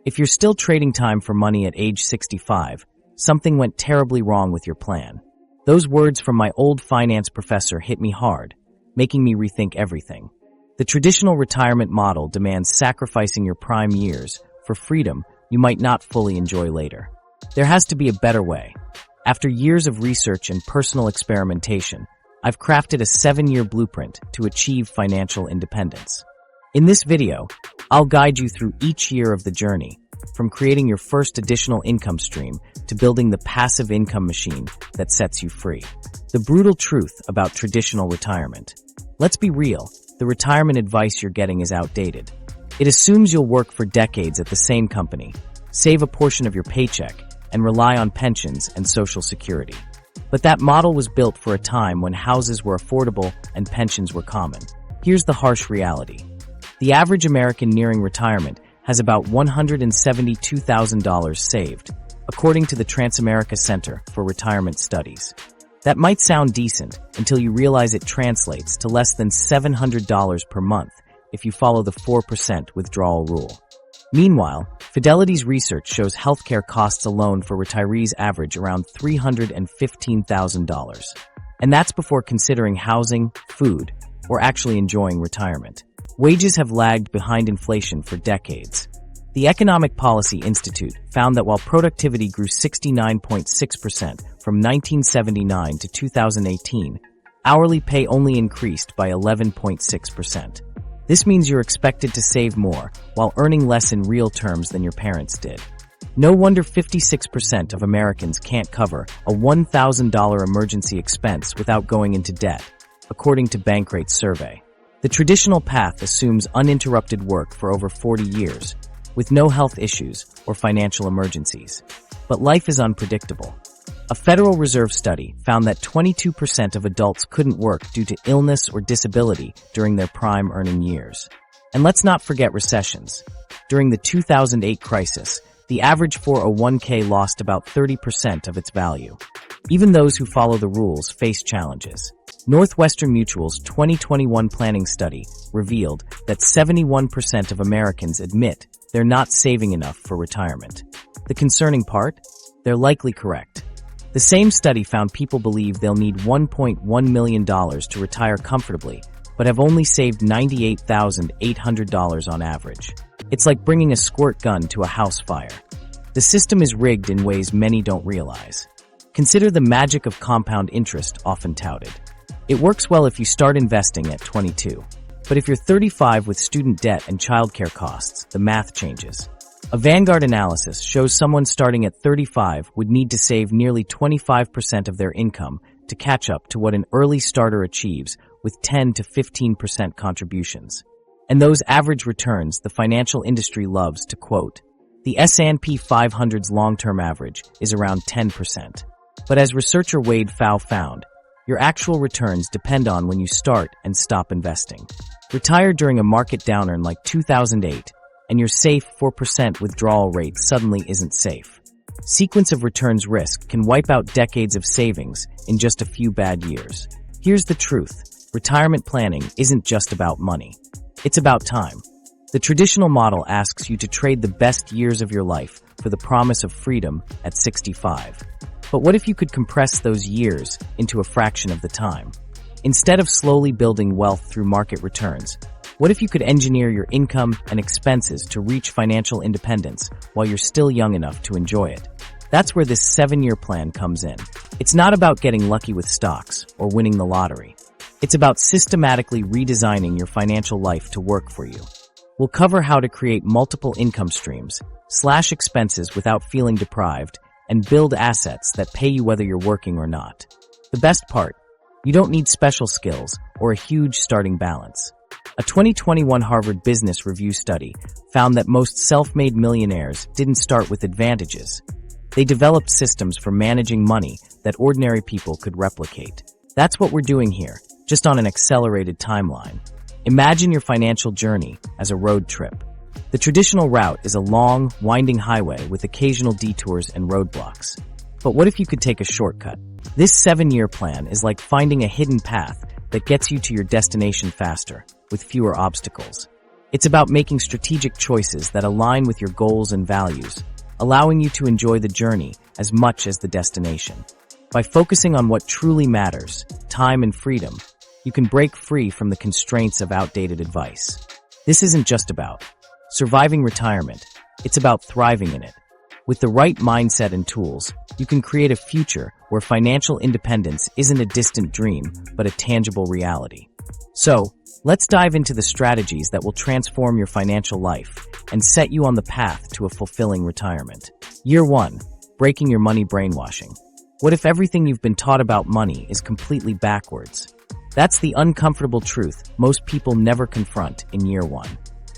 If you're still trading time for money at age 65, something went terribly wrong with your plan. Those words from my old finance professor hit me hard, making me rethink everything. The traditional retirement model demands sacrificing your prime years for freedom you might not fully enjoy later. There has to be a better way. After years of research and personal experimentation, I've crafted a 7-year blueprint to achieve financial independence. In this video, I'll guide you through each year of the journey, from creating your first additional income stream to building the passive income machine that sets you free. The brutal truth about traditional retirement. Let's be real, the retirement advice you're getting is outdated. It assumes you'll work for decades at the same company, save a portion of your paycheck, and rely on pensions and Social Security. But that model was built for a time when houses were affordable and pensions were common. Here's the harsh reality. The average American nearing retirement has about $172,000 saved, according to the Transamerica Center for Retirement Studies. That might sound decent until you realize it translates to less than $700 per month if you follow the 4% withdrawal rule. Meanwhile, Fidelity's research shows healthcare costs alone for retirees average around $315,000. And that's before considering housing, food, or actually enjoying retirement. Wages have lagged behind inflation for decades. The Economic Policy Institute found that while productivity grew 69.6% from 1979 to 2018, hourly pay only increased by 11.6%. This means you're expected to save more while earning less in real terms than your parents did. No wonder 56% of Americans can't cover a $1,000 emergency expense without going into debt, according to Bankrate's survey. The traditional path assumes uninterrupted work for over 40 years, with no health issues or financial emergencies. But life is unpredictable. A Federal Reserve study found that 22% of adults couldn't work due to illness or disability during their prime earning years. And let's not forget recessions. During the 2008 crisis, the average 401k lost about 30% of its value. Even those who follow the rules face challenges. Northwestern Mutual's 2021 planning study revealed that 71% of Americans admit they're not saving enough for retirement. The concerning part? They're likely correct. The same study found people believe they'll need $1.1 million to retire comfortably, but have only saved $98,800 on average. It's like bringing a squirt gun to a house fire. The system is rigged in ways many don't realize. Consider the magic of compound interest often touted. It works well if you start investing at 22. But if you're 35 with student debt and childcare costs, the math changes. A Vanguard analysis shows someone starting at 35 would need to save nearly 25% of their income to catch up to what an early starter achieves with 10 to 15% contributions. And those average returns the financial industry loves to quote. The S&P 500's long-term average is around 10%. But as researcher Wade Pfau found, your actual returns depend on when you start and stop investing. Retire during a market downturn like 2008, and your safe 4% withdrawal rate suddenly isn't safe. Sequence of returns risk can wipe out decades of savings in just a few bad years. Here's the truth. Retirement planning isn't just about money. It's about time. The traditional model asks you to trade the best years of your life for the promise of freedom at 65. But what if you could compress those years into a fraction of the time? Instead of slowly building wealth through market returns, what if you could engineer your income and expenses to reach financial independence while you're still young enough to enjoy it? That's where this 7-year plan comes in. It's not about getting lucky with stocks or winning the lottery. It's about systematically redesigning your financial life to work for you. We'll cover how to create multiple income streams, slash expenses without feeling deprived, and build assets that pay you whether you're working or not. The best part, you don't need special skills or a huge starting balance. A 2021 Harvard Business Review study found that most self-made millionaires didn't start with advantages. They developed systems for managing money that ordinary people could replicate. That's what we're doing here, just on an accelerated timeline. Imagine your financial journey as a road trip. The traditional route is a long, winding highway with occasional detours and roadblocks. But what if you could take a shortcut? This 7-year plan is like finding a hidden path that gets you to your destination faster, with fewer obstacles. It's about making strategic choices that align with your goals and values, allowing you to enjoy the journey as much as the destination. By focusing on what truly matters, time and freedom, you can break free from the constraints of outdated advice. This isn't just about surviving retirement, it's about thriving in it. With the right mindset and tools, you can create a future where financial independence isn't a distant dream, but a tangible reality. So, let's dive into the strategies that will transform your financial life and set you on the path to a fulfilling retirement. Year 1. Breaking your money brainwashing. What if everything you've been taught about money is completely backwards? That's the uncomfortable truth most people never confront in year 1.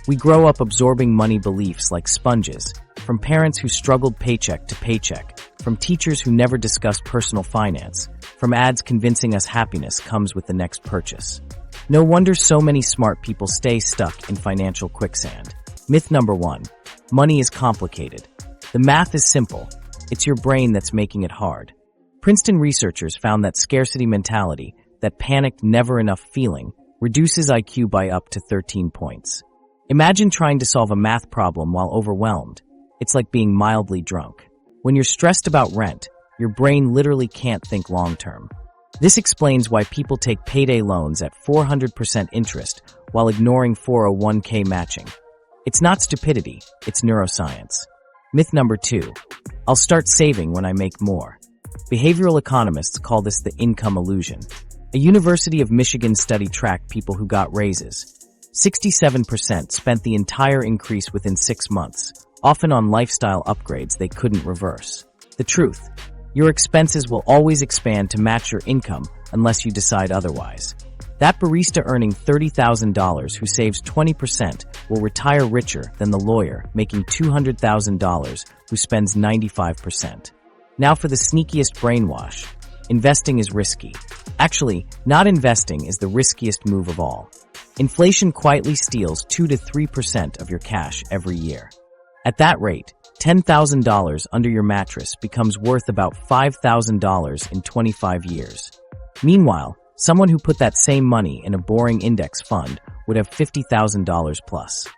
We grow up absorbing money beliefs like sponges, from parents who struggled paycheck to paycheck, from teachers who never discussed personal finance, from ads convincing us happiness comes with the next purchase. No wonder so many smart people stay stuck in financial quicksand. Myth number 1. Money is complicated. The math is simple. It's your brain that's making it hard. Princeton researchers found that scarcity mentality, that panicked never enough feeling, reduces IQ by up to 13 points. Imagine trying to solve a math problem while overwhelmed. It's like being mildly drunk. When you're stressed about rent, your brain literally can't think long-term. This explains why people take payday loans at 400% interest while ignoring 401k matching. It's not stupidity, it's neuroscience. Myth number 2. I'll start saving when I make more. Behavioral economists call this the income illusion. A University of Michigan study tracked people who got raises. 67% spent the entire increase within 6 months, often on lifestyle upgrades they couldn't reverse. The truth: your expenses will always expand to match your income unless you decide otherwise. That barista earning $30,000 who saves 20% will retire richer than the lawyer making $200,000 who spends 95%. Now for the sneakiest brainwash. Investing is risky. Actually, not investing is the riskiest move of all. Inflation quietly steals 2 to 3% of your cash every year. At that rate, $10,000 under your mattress becomes worth about $5,000 in 25 years. Meanwhile, someone who put that same money in a boring index fund would have $50,000 plus.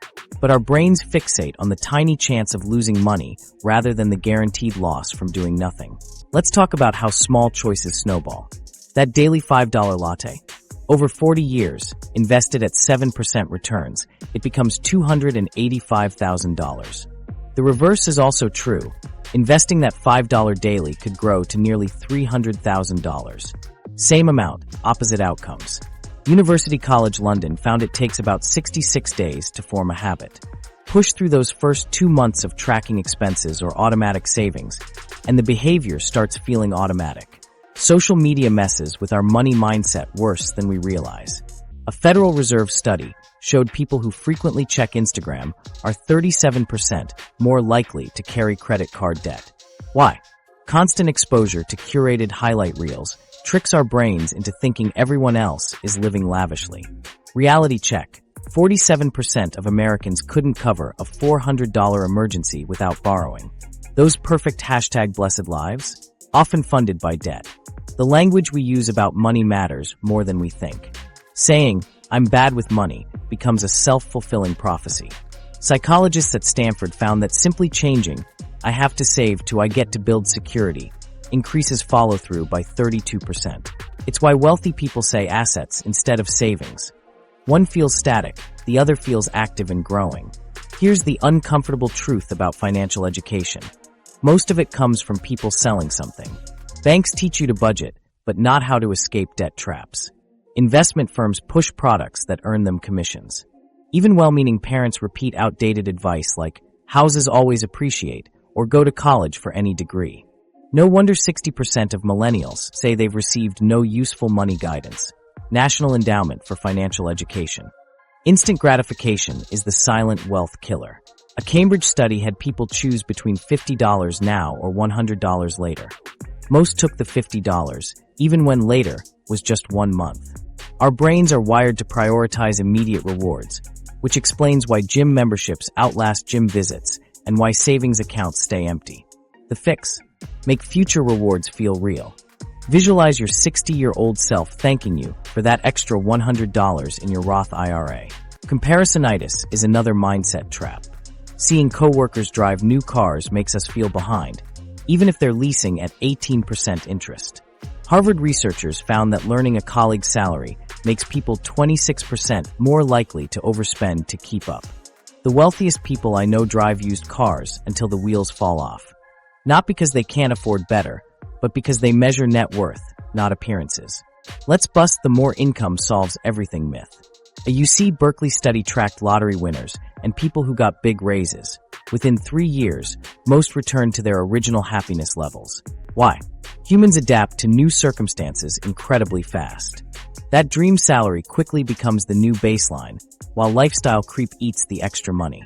But our brains fixate on the tiny chance of losing money rather than the guaranteed loss from doing nothing. Let's talk about how small choices snowball. That daily $5 latte. Over 40 years, invested at 7% returns, it becomes $285,000. The reverse is also true. Investing that $5 daily could grow to nearly $300,000. Same amount, opposite outcomes. University College London found it takes about 66 days to form a habit. Push through those first 2 months of tracking expenses or automatic savings, and the behavior starts feeling automatic. Social media messes with our money mindset worse than we realize. A Federal Reserve study showed people who frequently check Instagram are 37% more likely to carry credit card debt. Why? Constant exposure to curated highlight reels tricks our brains into thinking everyone else is living lavishly. Reality check. 47% of Americans couldn't cover a $400 emergency without borrowing. Those perfect #blessed lives? Often funded by debt. The language we use about money matters more than we think. Saying, "I'm bad with money," becomes a self-fulfilling prophecy. Psychologists at Stanford found that simply changing, "I have to save to I get to build security," increases follow-through by 32%. It's why wealthy people say assets instead of savings. One feels static, the other feels active and growing. Here's the uncomfortable truth about financial education. Most of it comes from people selling something. Banks teach you to budget, but not how to escape debt traps. Investment firms push products that earn them commissions. Even well-meaning parents repeat outdated advice like, "Houses always appreciate," or "Go to college for any degree." No wonder 60% of millennials say they've received no useful money guidance. National Endowment for Financial Education. Instant gratification is the silent wealth killer. A Cambridge study had people choose between $50 now or $100 later. Most took the $50, even when later was just 1 month. Our brains are wired to prioritize immediate rewards, which explains why gym memberships outlast gym visits and why savings accounts stay empty. The fix: make future rewards feel real. Visualize your 60-year-old self thanking you for that extra $100 in your Roth IRA. Comparisonitis is another mindset trap. Seeing coworkers drive new cars makes us feel behind, even if they're leasing at 18% interest. Harvard researchers found that learning a colleague's salary makes people 26% more likely to overspend to keep up. The wealthiest people I know drive used cars until the wheels fall off. Not because they can't afford better, but because they measure net worth, not appearances. Let's bust the more income solves everything myth. A UC Berkeley study tracked lottery winners and people who got big raises. Within 3 years, most returned to their original happiness levels. Why? Humans adapt to new circumstances incredibly fast. That dream salary quickly becomes the new baseline, while lifestyle creep eats the extra money.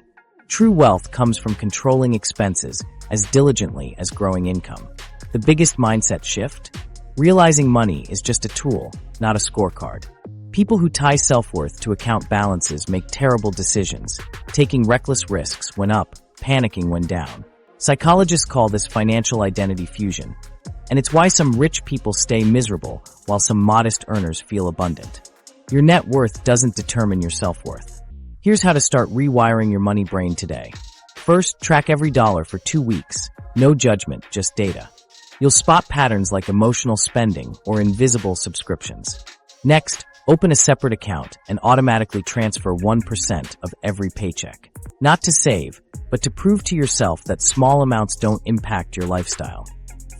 True wealth comes from controlling expenses as diligently as growing income. The biggest mindset shift? Realizing money is just a tool, not a scorecard. People who tie self-worth to account balances make terrible decisions, taking reckless risks when up, panicking when down. Psychologists call this financial identity fusion, and it's why some rich people stay miserable while some modest earners feel abundant. Your net worth doesn't determine your self-worth. Here's how to start rewiring your money brain today. First, track every dollar for 2 weeks. No judgment, just data. You'll spot patterns like emotional spending or invisible subscriptions. Next, open a separate account and automatically transfer 1% of every paycheck. Not to save, but to prove to yourself that small amounts don't impact your lifestyle.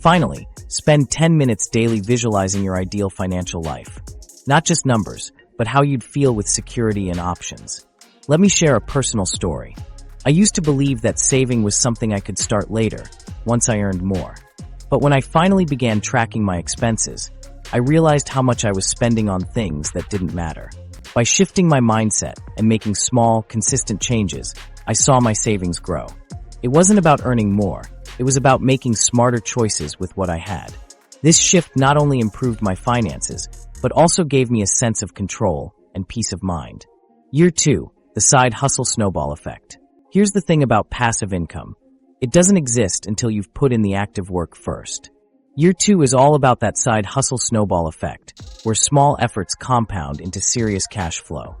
Finally, spend 10 minutes daily visualizing your ideal financial life. Not just numbers, but how you'd feel with security and options. Let me share a personal story. I used to believe that saving was something I could start later, once I earned more. But when I finally began tracking my expenses, I realized how much I was spending on things that didn't matter. By shifting my mindset and making small, consistent changes, I saw my savings grow. It wasn't about earning more, it was about making smarter choices with what I had. This shift not only improved my finances, but also gave me a sense of control and peace of mind. Year 2, the side hustle snowball effect. Here's the thing about passive income. It doesn't exist until you've put in the active work first. Year 2 is all about that side hustle snowball effect, where small efforts compound into serious cash flow.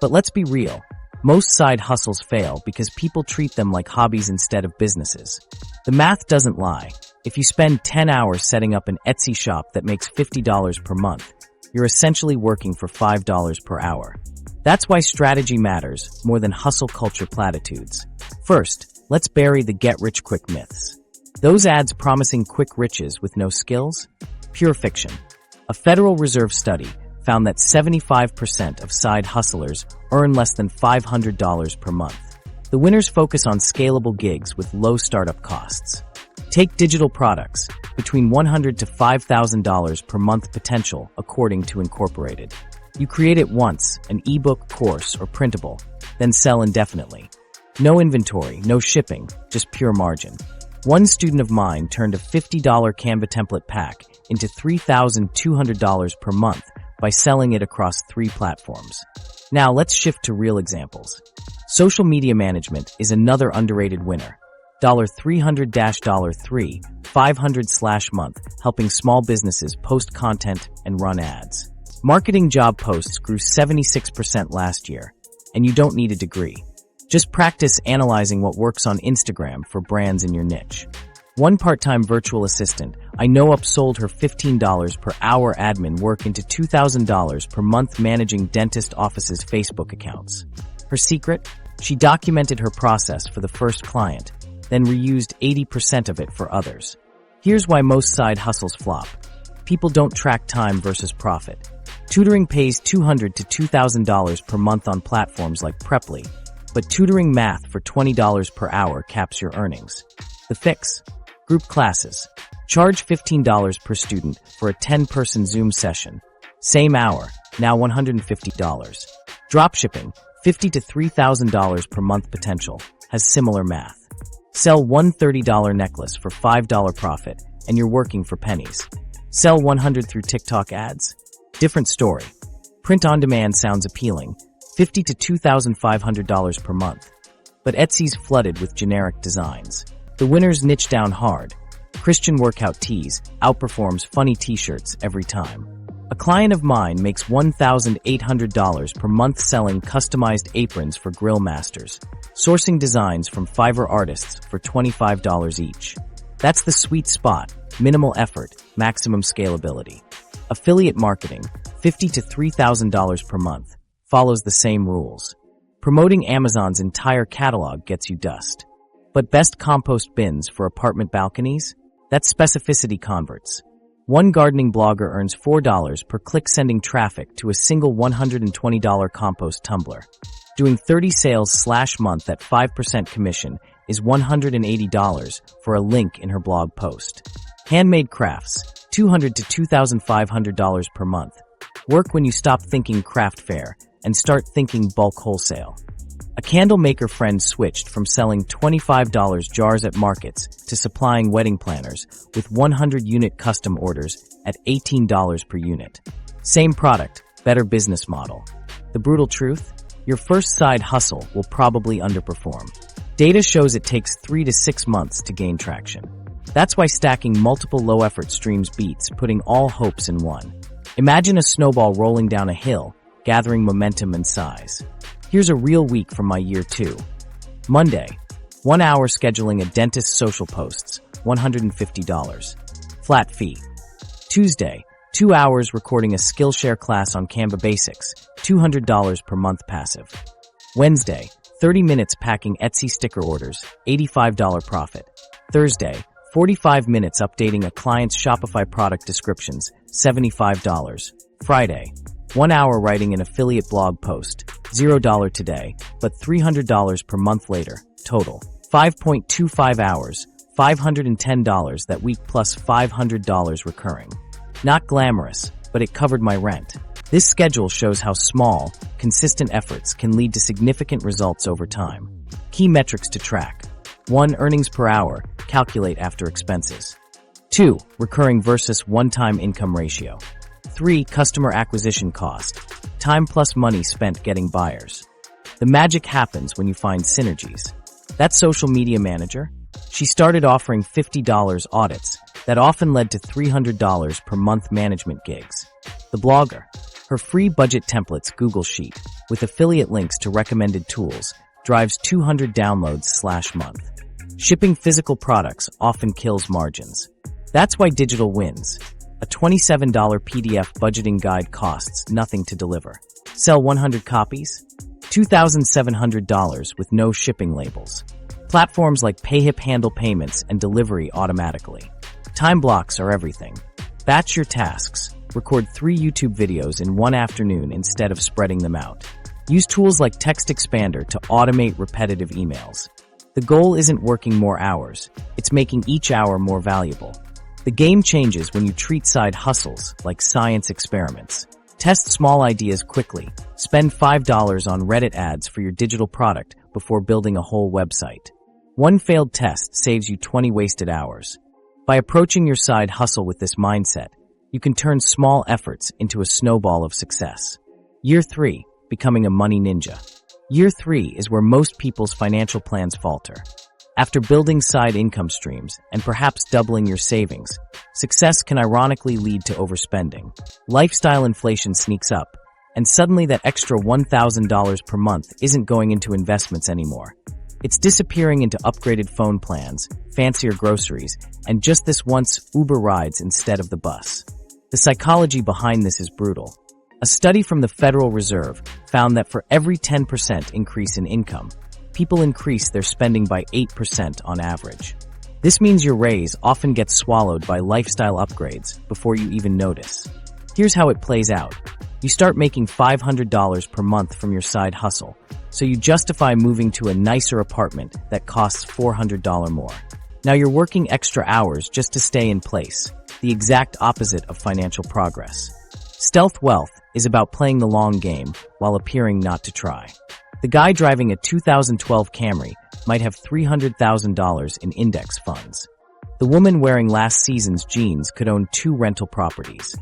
But let's be real. Most side hustles fail because people treat them like hobbies instead of businesses. The math doesn't lie. If you spend 10 hours setting up an Etsy shop that makes $50 per month, you're essentially working for $5 per hour. That's why strategy matters more than hustle culture platitudes. First, let's bury the get-rich-quick myths. Those ads promising quick riches with no skills? Pure fiction. A Federal Reserve study found that 75% of side hustlers earn less than $500 per month. The winners focus on scalable gigs with low startup costs. Take digital products, between $100 to $5,000 per month potential, according to Incorporated. You create it once, an ebook, course, or printable, then sell indefinitely. No inventory, no shipping, just pure margin. One student of mine turned a $50 Canva template pack into $3,200 per month by selling it across 3 platforms. Now let's shift to real examples. Social media management is another underrated winner. $300-$3, 500/month, helping small businesses post content and run ads. Marketing job posts grew 76% last year, and you don't need a degree. Just practice analyzing what works on Instagram for brands in your niche. One part-time virtual assistant I know upsold her $15 per hour admin work into $2,000 per month managing dentist offices' Facebook accounts. Her secret? She documented her process for the first client, then reused 80% of it for others. Here's why most side hustles flop. People don't track time versus profit. Tutoring pays $200 to $2,000 per month on platforms like Preply, but tutoring math for $20 per hour caps your earnings. The fix? Group classes. Charge $15 per student for a 10-person Zoom session. Same hour, now $150. Dropshipping, $50 to $3,000 per month potential, has similar math. Sell one $30 necklace for $5 profit, and you're working for pennies. Sell 100 through TikTok ads? Different story. Print on demand sounds appealing, $50 to $2,500 per month. But Etsy's flooded with generic designs. The winners niche down hard. Christian workout tees outperforms funny t-shirts every time. A client of mine makes $1,800 per month selling customized aprons for grill masters, sourcing designs from Fiverr artists for $25 each. That's the sweet spot, minimal effort, maximum scalability. Affiliate marketing, $50,000 to $3,000 per month, follows the same rules. Promoting Amazon's entire catalog gets you dust. But best compost bins for apartment balconies? That's specificity converts. One gardening blogger earns $4 per click sending traffic to a single $120 compost tumbler. Doing 30 sales/month at 5% commission is $180 for a link in her blog post. Handmade crafts, $200 to $2,500 per month. Work when you stop thinking craft fair and start thinking bulk wholesale. A candle maker friend switched from selling $25 jars at markets to supplying wedding planners with 100-unit custom orders at $18 per unit. Same product, better business model. The brutal truth? Your first side hustle will probably underperform. Data shows it takes 3 to 6 months to gain traction. That's why stacking multiple low-effort streams beats putting all hopes in one. Imagine a snowball rolling down a hill, gathering momentum and size. Here's a real week from my year 2. Monday, 1 hour scheduling a dentist's social posts, $150. Flat fee. Tuesday, 2 hours recording a Skillshare class on Canva Basics, $200 per month passive. Wednesday, 30 minutes packing Etsy sticker orders, $85 profit. Thursday, 45 minutes updating a client's Shopify product descriptions, $75. Friday, 1 hour writing an affiliate blog post, $0 today, but $300 per month later, total. 5.25 hours, $510 that week plus $500 recurring. Not glamorous, but it covered my rent. This schedule shows how small, consistent efforts can lead to significant results over time. Key metrics to track. 1. Earnings per hour, calculate after expenses. 2. Recurring versus one-time income ratio. 3. Customer acquisition cost, time plus money spent getting buyers. The magic happens when you find synergies. That social media manager? She started offering $50 audits that often led to $300 per month management gigs. The blogger? Her free budget templates Google Sheet with affiliate links to recommended tools drives 200 downloads/month. Shipping physical products often kills margins. That's why digital wins. A $27 PDF budgeting guide costs nothing to deliver. Sell 100 copies? $2,700 with no shipping labels. Platforms like PayHip handle payments and delivery automatically. Time blocks are everything. Batch your tasks. Record 3 YouTube videos in one afternoon instead of spreading them out. Use tools like Text Expander to automate repetitive emails. The goal isn't working more hours. It's making each hour more valuable. The game changes when you treat side hustles like science experiments. Test small ideas quickly. Spend $5 on Reddit ads for your digital product before building a whole website. One failed test saves you 20 wasted hours. By approaching your side hustle with this mindset, you can turn small efforts into a snowball of success. Year 3, becoming a money ninja. Year 3 is where most people's financial plans falter. After building side income streams and perhaps doubling your savings, success can ironically lead to overspending. Lifestyle inflation sneaks up, and suddenly that extra $1,000 per month isn't going into investments anymore. It's disappearing into upgraded phone plans, fancier groceries, and just this once Uber rides instead of the bus. The psychology behind this is brutal. A study from the Federal Reserve found that for every 10% increase in income, people increase their spending by 8% on average. This means your raise often gets swallowed by lifestyle upgrades before you even notice. Here's how it plays out. You start making $500 per month from your side hustle, so you justify moving to a nicer apartment that costs $400 more. Now you're working extra hours just to stay in place, the exact opposite of financial progress. Stealth wealth is about playing the long game while appearing not to try. The guy driving a 2012 Camry might have $300,000 in index funds. The woman wearing last season's jeans could own 2 rental properties.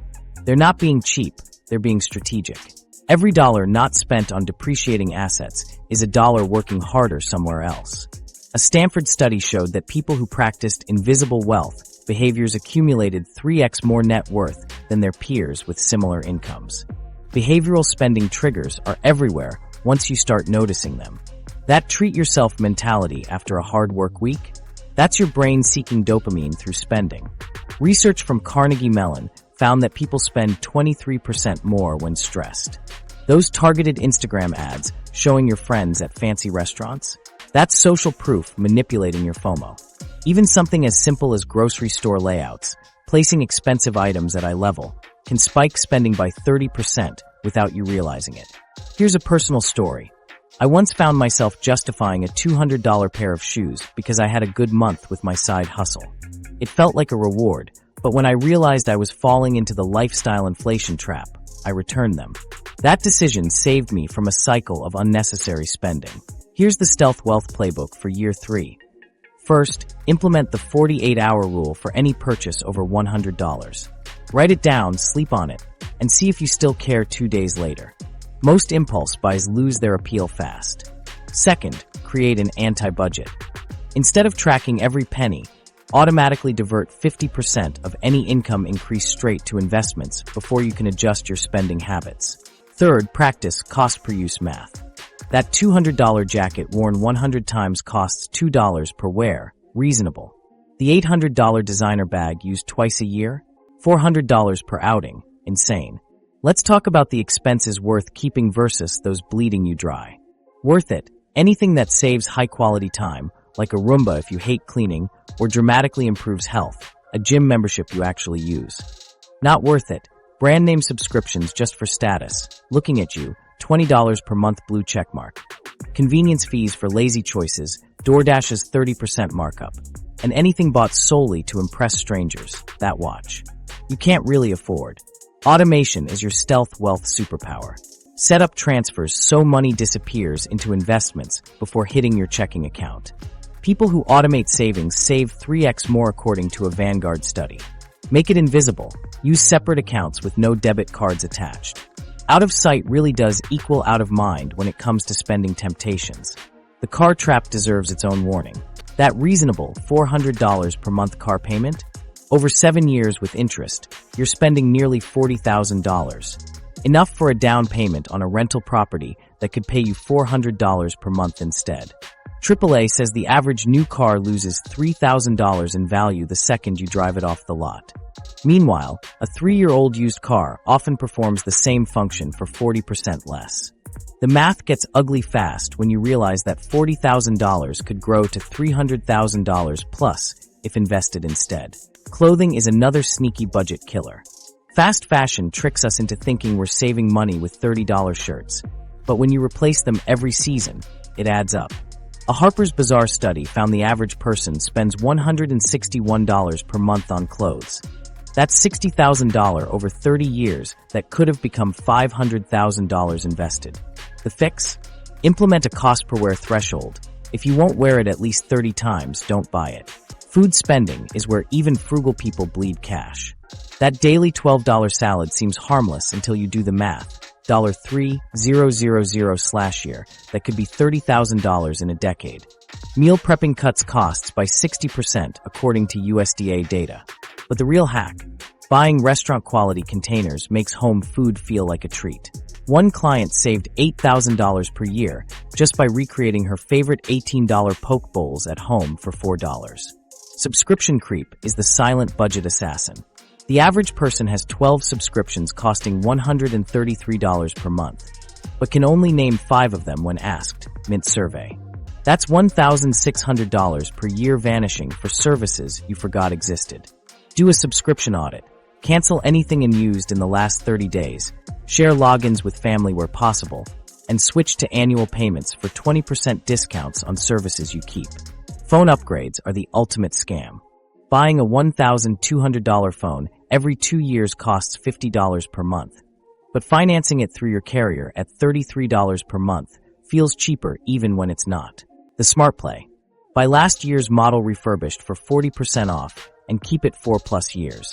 They're not being cheap, they're being strategic. Every dollar not spent on depreciating assets is a dollar working harder somewhere else. A Stanford study showed that people who practiced invisible wealth behaviors accumulated 3x more net worth than their peers with similar incomes. Behavioral spending triggers are everywhere once you start noticing them. That treat yourself mentality after a hard work week? That's your brain seeking dopamine through spending. Research from Carnegie Mellon found that people spend 23% more when stressed. Those targeted Instagram ads showing your friends at fancy restaurants? That's social proof manipulating your FOMO. Even something as simple as grocery store layouts, placing expensive items at eye level, can spike spending by 30% without you realizing it. Here's a personal story. I once found myself justifying a $200 pair of shoes because I had a good month with my side hustle. It felt like a reward, but when I realized I was falling into the lifestyle inflation trap, I returned them. That decision saved me from a cycle of unnecessary spending. Here's the Stealth Wealth Playbook for Year 3. First, implement the 48-hour rule for any purchase over $100. Write it down, sleep on it, and see if you still care 2 days later. Most impulse buys lose their appeal fast. Second, create an anti-budget. Instead of tracking every penny, automatically divert 50% of any income increase straight to investments before you can adjust your spending habits. Third, practice cost-per-use math. That $200 jacket worn 100 times costs $2 per wear, reasonable. The $800 designer bag used twice a year, $400 per outing, insane. Let's talk about the expenses worth keeping versus those bleeding you dry. Worth it, anything that saves high-quality time, like a Roomba if you hate cleaning, or dramatically improves health, a gym membership you actually use. Not worth it, brand name subscriptions just for status, looking at you, $20 per month blue checkmark. Convenience fees for lazy choices, DoorDash's 30% markup. And anything bought solely to impress strangers, that watch. You can't really afford. Automation is your stealth wealth superpower. Set up transfers so money disappears into investments before hitting your checking account. People who automate savings save 3x more according to a Vanguard study. Make it invisible. Use separate accounts with no debit cards attached. Out of sight really does equal out of mind when it comes to spending temptations. The car trap deserves its own warning. That reasonable $400 per month car payment? Over 7 years with interest, you're spending nearly $40,000. Enough for a down payment on a rental property that could pay you $400 per month instead. AAA says the average new car loses $3,000 in value the second you drive it off the lot. Meanwhile, a 3-year-old used car often performs the same function for 40% less. The math gets ugly fast when you realize that $40,000 could grow to $300,000 plus if invested instead. Clothing is another sneaky budget killer. Fast fashion tricks us into thinking we're saving money with $30 shirts, but when you replace them every season, it adds up. A Harper's Bazaar study found the average person spends $161 per month on clothes. That's $60,000 over 30 years that could have become $500,000 invested. The fix? Implement a cost per wear threshold. If you won't wear it at least 30 times, don't buy it. Food spending is where even frugal people bleed cash. That daily $12 salad seems harmless until you do the math. $3,000/year that could be $30,000 in a decade. Meal prepping cuts costs by 60% according to USDA data. But the real hack? Buying restaurant-quality containers makes home food feel like a treat. One client saved $8,000 per year just by recreating her favorite $18 poke bowls at home for $4. Subscription creep is the silent budget assassin. The average person has 12 subscriptions costing $133 per month, but can only name 5 of them when asked, Mint survey. That's $1,600 per year vanishing for services you forgot existed. Do a subscription audit. Cancel anything unused in the last 30 days. Share logins with family where possible, and switch to annual payments for 20% discounts on services you keep. Phone upgrades are the ultimate scam. Buying a $1,200 phone every 2 years costs $50 per month, but financing it through your carrier at $33 per month feels cheaper even when it's not. The smart play. Buy last year's model refurbished for 40% off and keep it 4+ years.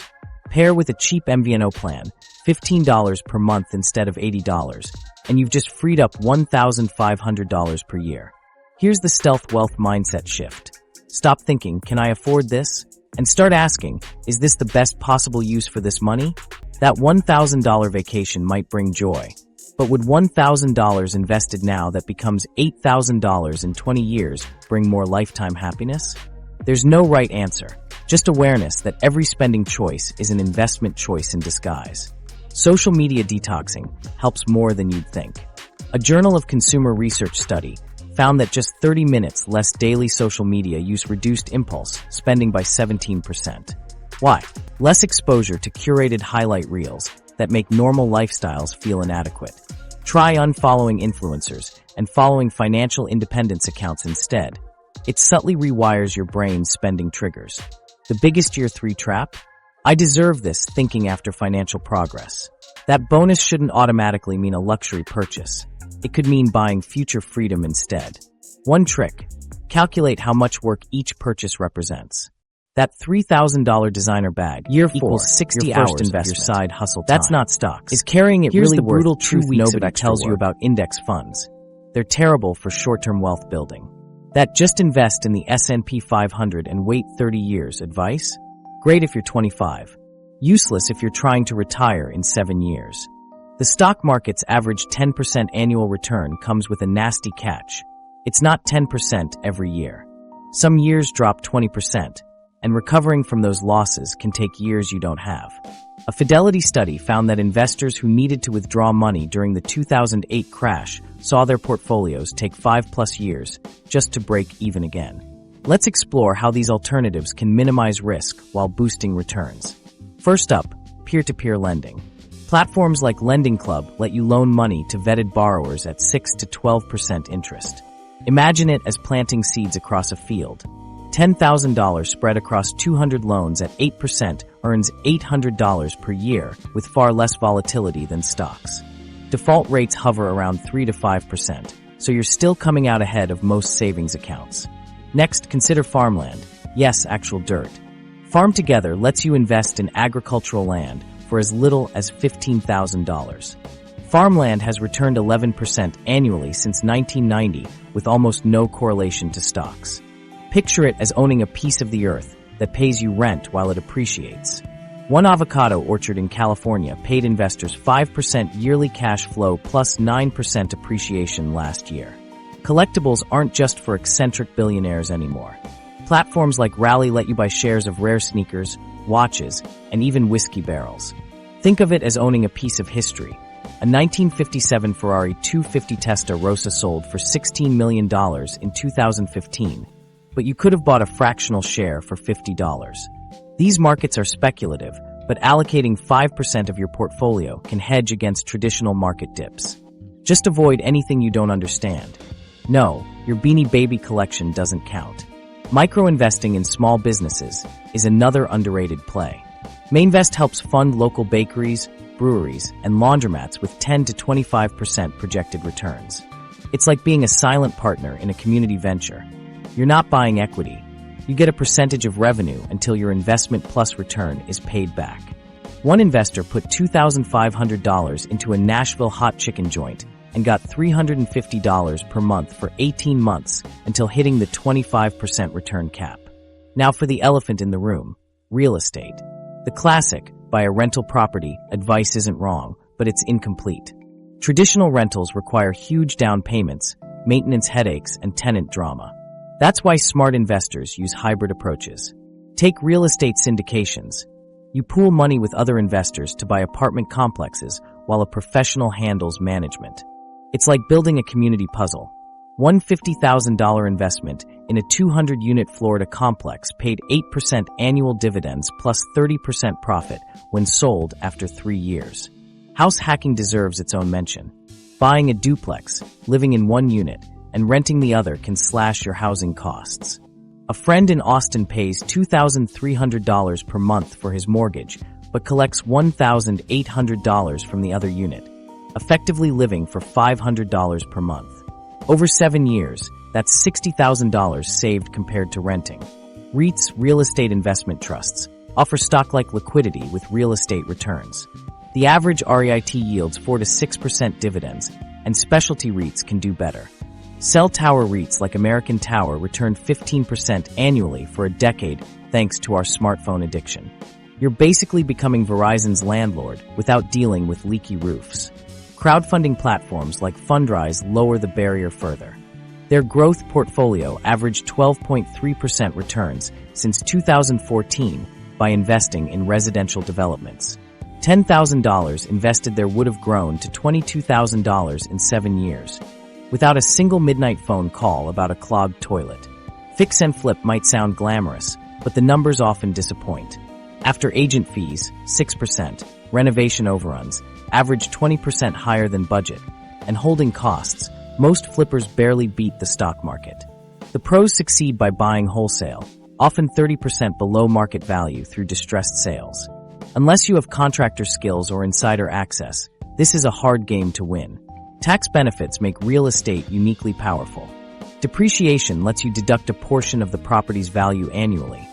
Pair with a cheap MVNO plan, $15 per month instead of $80, and you've just freed up $1,500 per year. Here's the stealth wealth mindset shift. Stop thinking, can I afford this? And start asking, is this the best possible use for this money? That $1,000 vacation might bring joy. But would $1,000 invested now that becomes $8,000 in 20 years bring more lifetime happiness? There's no right answer, just awareness that every spending choice is an investment choice in disguise. Social media detoxing helps more than you'd think. A Journal of Consumer Research study found that just 30 minutes less daily social media use reduced impulse spending by 17%. Why? Less exposure to curated highlight reels that make normal lifestyles feel inadequate. Try unfollowing influencers and following financial independence accounts instead. It subtly rewires your brain's spending triggers. The biggest year 3 trap? I deserve this thinking after financial progress. That bonus shouldn't automatically mean a luxury purchase. It could mean buying future freedom instead. One trick: calculate how much work each purchase represents. That $3,000 designer bag Year 4 equals 60 your hours first of your investment. side hustle time. That's not stocks. Is carrying it Here's really the worth brutal 2 truth weeks nobody of tells you work? about index funds? They're terrible for short-term wealth building. That just invest in the S&P 500 and wait 30 years advice? Great if you're 25. Useless if you're trying to retire in 7 years. The stock market's average 10% annual return comes with a nasty catch. It's not 10% every year. Some years drop 20%, and recovering from those losses can take years you don't have. A Fidelity study found that investors who needed to withdraw money during the 2008 crash saw their portfolios take 5+ years just to break even again. Let's explore how these alternatives can minimize risk while boosting returns. First up, peer-to-peer lending. Platforms like Lending Club let you loan money to vetted borrowers at 6 to 12% interest. Imagine it as planting seeds across a field. $10,000 spread across 200 loans at 8% earns $800 per year with far less volatility than stocks. Default rates hover around 3 to 5%, so you're still coming out ahead of most savings accounts. Next, consider farmland. Yes, actual dirt. Farm Together lets you invest in agricultural land for as little as $15,000. Farmland has returned 11% annually since 1990 with almost no correlation to stocks. Picture it as owning a piece of the earth that pays you rent while it appreciates. One avocado orchard in California paid investors 5% yearly cash flow plus 9% appreciation last year. Collectibles aren't just for eccentric billionaires anymore. Platforms like Rally let you buy shares of rare sneakers, watches, and even whiskey barrels. Think of it as owning a piece of history. A 1957 Ferrari 250 Testarossa sold for $16 million in 2015, but you could have bought a fractional share for $50. These markets are speculative, but allocating 5% of your portfolio can hedge against traditional market dips. Just avoid anything you don't understand. No, your Beanie Baby collection doesn't count. Micro-investing in small businesses is another underrated play. Mainvest helps fund local bakeries, breweries, and laundromats with 10 to 25% projected returns. It's like being a silent partner in a community venture. You're not buying equity. You get a percentage of revenue until your investment plus return is paid back. One investor put $2,500 into a Nashville hot chicken joint and got $350 per month for 18 months until hitting the 25% return cap. Now for the elephant in the room, real estate. The classic, buy a rental property, advice isn't wrong, but it's incomplete. Traditional rentals require huge down payments, maintenance headaches, and tenant drama. That's why smart investors use hybrid approaches. Take real estate syndications. You pool money with other investors to buy apartment complexes while a professional handles management. It's like building a community puzzle. One $50,000 investment in a 200-unit Florida complex paid 8% annual dividends plus 30% profit when sold after 3 years. House hacking deserves its own mention. Buying a duplex, living in one unit, and renting the other can slash your housing costs. A friend in Austin pays $2,300 per month for his mortgage, but collects $1,800 from the other unit, effectively living for $500 per month. Over 7 years, that's $60,000 saved compared to renting. REITs, real estate investment trusts, offer stock-like liquidity with real estate returns. The average REIT yields 4 to 6% dividends, and specialty REITs can do better. Cell tower REITs like American Tower returned 15% annually for a decade thanks to our smartphone addiction. You're basically becoming Verizon's landlord without dealing with leaky roofs. Crowdfunding platforms like Fundrise lower the barrier further. Their growth portfolio averaged 12.3% returns since 2014 by investing in residential developments. $10,000 invested there would have grown to $22,000 in 7 years, without a single midnight phone call about a clogged toilet. Fix and flip might sound glamorous, but the numbers often disappoint. After agent fees, 6%, renovation overruns, average 20% higher than budget, and holding costs, most flippers barely beat the stock market. The pros succeed by buying wholesale, often 30% below market value through distressed sales. Unless you have contractor skills or insider access, this is a hard game to win. Tax benefits make real estate uniquely powerful. Depreciation lets you deduct a portion of the property's value annually,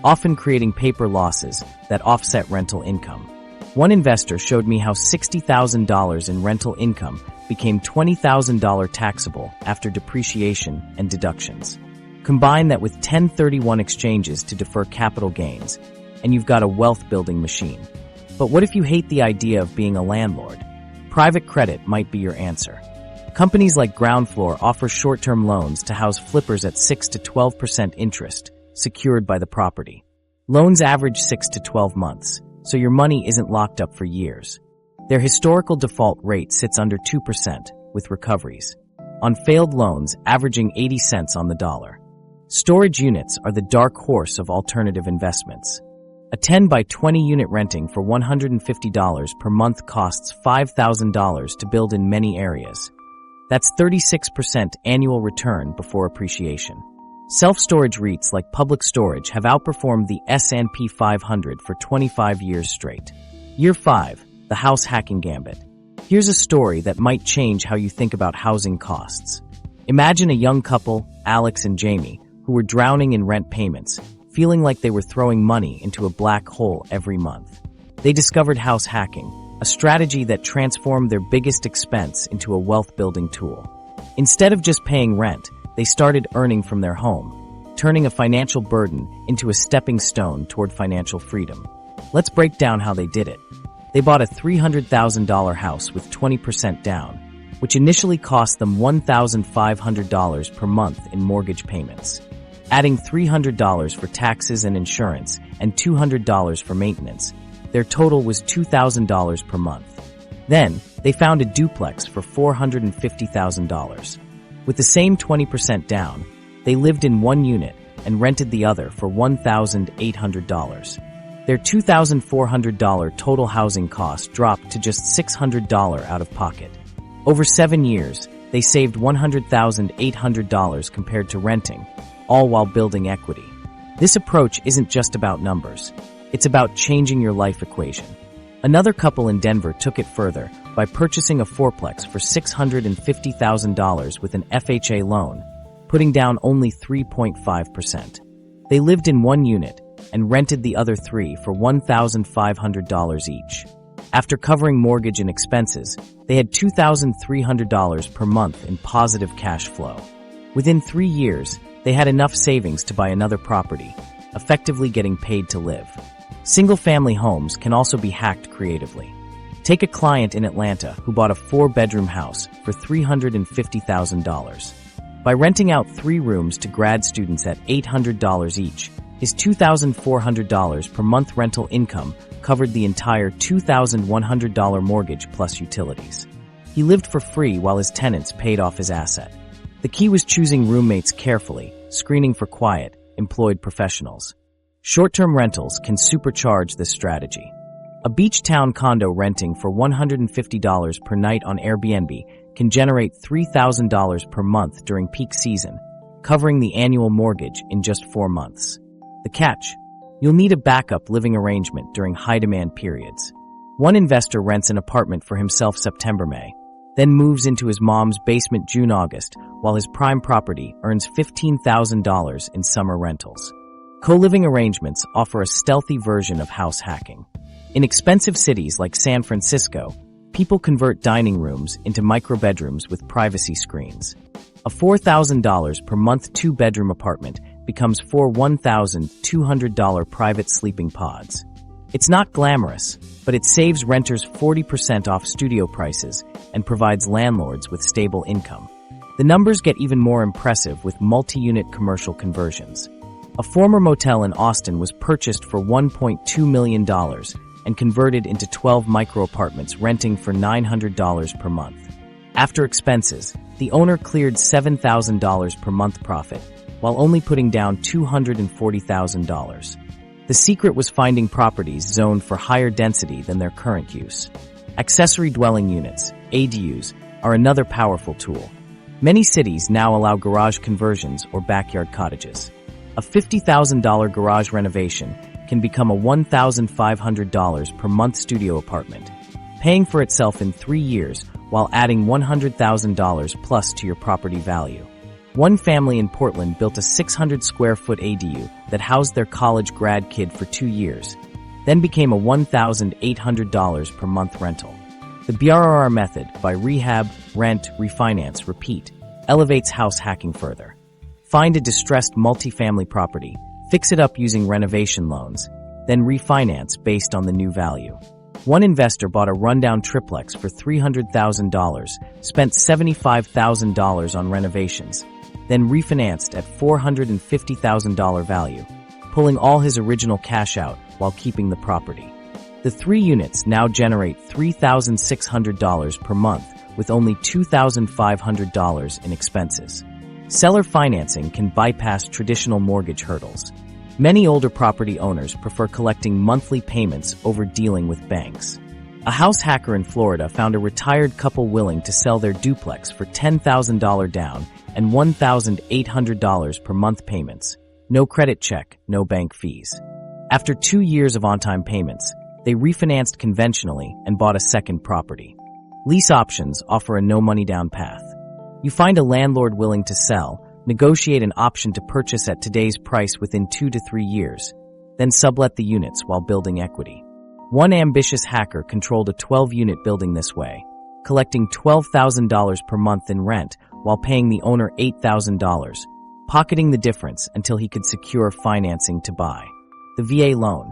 often creating paper losses that offset rental income. One investor showed me how $60,000 in rental income became $20,000 taxable after depreciation and deductions. Combine that with 1031 exchanges to defer capital gains, and you've got a wealth-building machine. But what if you hate the idea of being a landlord? Private credit might be your answer. Companies like Ground Floor offer short-term loans to house flippers at 6 to 12% interest, secured by the property. Loans average 6 to 12 months, so your money isn't locked up for years. Their historical default rate sits under 2%, with recoveries on failed loans averaging 80 cents on the dollar. Storage units are the dark horse of alternative investments. A 10 by 20 unit renting for $150 per month costs $5,000 to build in many areas. That's 36% annual return before appreciation. Self-storage REITs like Public Storage have outperformed the S&P 500 for 25 years straight. Year 5, the house hacking gambit. Here's a story that might change how you think about housing costs. Imagine a young couple, Alex and Jamie, who were drowning in rent payments, feeling like they were throwing money into a black hole every month. They discovered house hacking, a strategy that transformed their biggest expense into a wealth-building tool. Instead of just paying rent, they started earning from their home, turning a financial burden into a stepping stone toward financial freedom. Let's break down how they did it. They bought a $300,000 house with 20% down, which initially cost them $1,500 per month in mortgage payments. Adding $300 for taxes and insurance and $200 for maintenance, their total was $2,000 per month. Then, they found a duplex for $450,000. With the same 20% down, they lived in one unit and rented the other for $1,800. Their $2,400 total housing cost dropped to just $600 out of pocket. Over 7 years, they saved $100,800 compared to renting, all while building equity. This approach isn't just about numbers. It's about changing your life equation. Another couple in Denver took it further by purchasing a fourplex for $650,000 with an FHA loan, putting down only 3.5%. They lived in one unit and rented the other 3 for $1,500 each. After covering mortgage and expenses, they had $2,300 per month in positive cash flow. Within 3 years, they had enough savings to buy another property, effectively getting paid to live. Single-family homes can also be hacked creatively. Take a client in Atlanta who bought a 4-bedroom house for $350,000. By renting out 3 rooms to grad students at $800 each, his $2,400 per month rental income covered the entire $2,100 mortgage plus utilities. He lived for free while his tenants paid off his asset. The key was choosing roommates carefully, screening for quiet, employed professionals. Short-term rentals can supercharge this strategy. A beach town condo renting for $150 per night on Airbnb can generate $3,000 per month during peak season, covering the annual mortgage in just 4 months. The catch: you'll need a backup living arrangement during high-demand periods. One investor rents an apartment for himself September-May, then moves into his mom's basement June-August, while his prime property earns $15,000 in summer rentals. Co-living arrangements offer a stealthy version of house hacking. In expensive cities like San Francisco, people convert dining rooms into micro-bedrooms with privacy screens. A $4,000 per month two-bedroom apartment becomes 4 $1,200 private sleeping pods. It's not glamorous, but it saves renters 40% off studio prices and provides landlords with stable income. The numbers get even more impressive with multi-unit commercial conversions. A former motel in Austin was purchased for $1.2 million and converted into 12 micro-apartments renting for $900 per month. After expenses, the owner cleared $7,000 per month profit, while only putting down $240,000. The secret was finding properties zoned for higher density than their current use. Accessory dwelling units, ADUs, are another powerful tool. Many cities now allow garage conversions or backyard cottages. A $50,000 garage renovation can become a $1,500 per month studio apartment, paying for itself in 3 years while adding $100,000 plus to your property value. One family in Portland built a 600-square-foot ADU that housed their college grad kid for 2 years, then became a $1,800 per month rental. The BRRR method, by rehab, rent, refinance, repeat, elevates house hacking further. Find a distressed multifamily property, fix it up using renovation loans, then refinance based on the new value. One investor bought a rundown triplex for $300,000, spent $75,000 on renovations, then refinanced at $450,000 value, pulling all his original cash out while keeping the property. The 3 units now generate $3,600 per month with only $2,500 in expenses. Seller financing can bypass traditional mortgage hurdles. Many older property owners prefer collecting monthly payments over dealing with banks. A house hacker in Florida found a retired couple willing to sell their duplex for $10,000 down and $1,800 per month payments. No credit check, no bank fees. After 2 years of on-time payments, they refinanced conventionally and bought a second property. Lease options offer a no-money down path. You find a landlord willing to sell, negotiate an option to purchase at today's price within 2 to 3 years, then sublet the units while building equity. One ambitious hacker controlled a 12-unit building this way, collecting $12,000 per month in rent while paying the owner $8,000, pocketing the difference until he could secure financing to buy. The VA loan.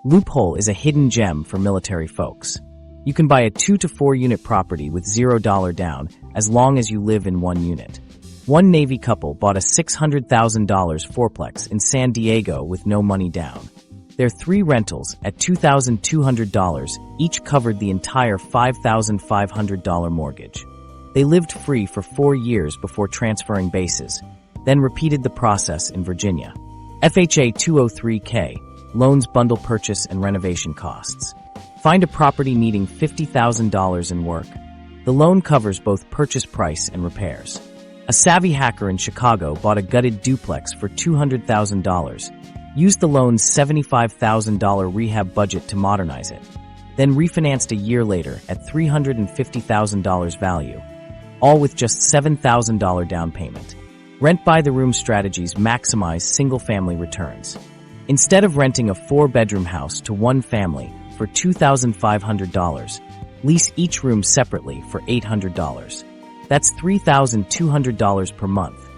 Loophole is a hidden gem for military folks. You can buy a 2 to 4 unit property with $0 down as long as you live in one unit. One Navy couple bought a $600,000 fourplex in San Diego with no money down. Their 3 rentals at $2,200 each covered the entire $5,500 mortgage. They lived free for 4 years before transferring bases, then repeated the process in Virginia. FHA 203K, loans bundle purchase and renovation costs. Find a property needing $50,000 in work. The loan covers both purchase price and repairs. A savvy hacker in Chicago bought a gutted duplex for $200,000, used the loan's $75,000 rehab budget to modernize it, then refinanced a year later at $350,000 value, all with just $7,000 down payment. Rent-by-the-room strategies maximize single-family returns. Instead of renting a 4-bedroom house to one family for $2,500, lease each room separately for $800. That's $3,200 per month,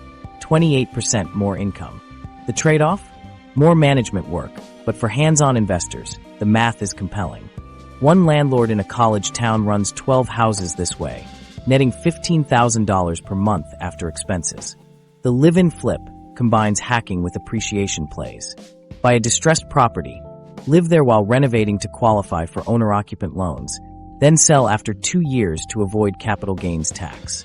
28% more income. The trade-off? More management work, but for hands-on investors, the math is compelling. One landlord in a college town runs 12 houses this way, netting $15,000 per month after expenses. The live-in flip combines hacking with appreciation plays. Buy a distressed property, live there while renovating to qualify for owner-occupant loans, then sell after 2 years to avoid capital gains tax.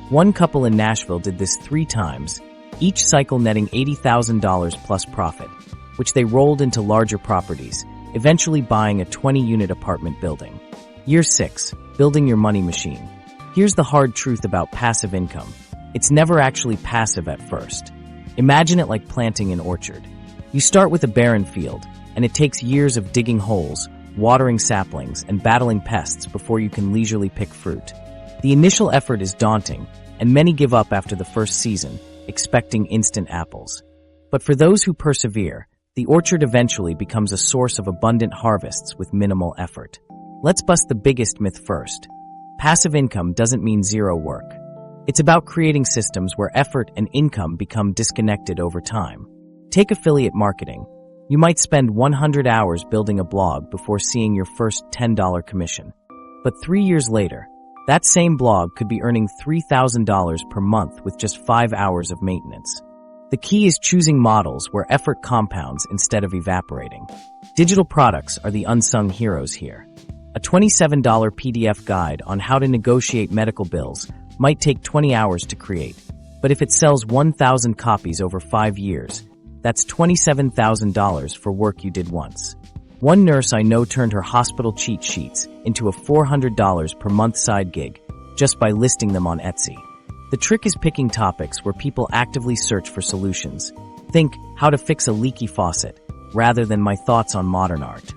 One couple in Nashville did this 3 times, each cycle netting $80,000 plus profit, which they rolled into larger properties, eventually buying a 20-unit apartment building. Year 6, building your money machine. Here's the hard truth about passive income. It's never actually passive at first. Imagine it like planting an orchard. You start with a barren field, and it takes years of digging holes, watering saplings, and battling pests before you can leisurely pick fruit. The initial effort is daunting, and many give up after the first season, expecting instant apples. But for those who persevere, the orchard eventually becomes a source of abundant harvests with minimal effort. Let's bust the biggest myth first. Passive income doesn't mean zero work. It's about creating systems where effort and income become disconnected over time. Take affiliate marketing. You might spend 100 hours building a blog before seeing your first $10 commission. But 3 years later, that same blog could be earning $3,000 per month with just 5 hours of maintenance. The key is choosing models where effort compounds instead of evaporating. Digital products are the unsung heroes here. A $27 PDF guide on how to negotiate medical bills might take 20 hours to create, but if it sells 1,000 copies over 5 years, that's $27,000 for work you did once. One nurse I know turned her hospital cheat sheets into a $400 per month side gig just by listing them on Etsy. The trick is picking topics where people actively search for solutions. Think how to fix a leaky faucet rather than my thoughts on modern art.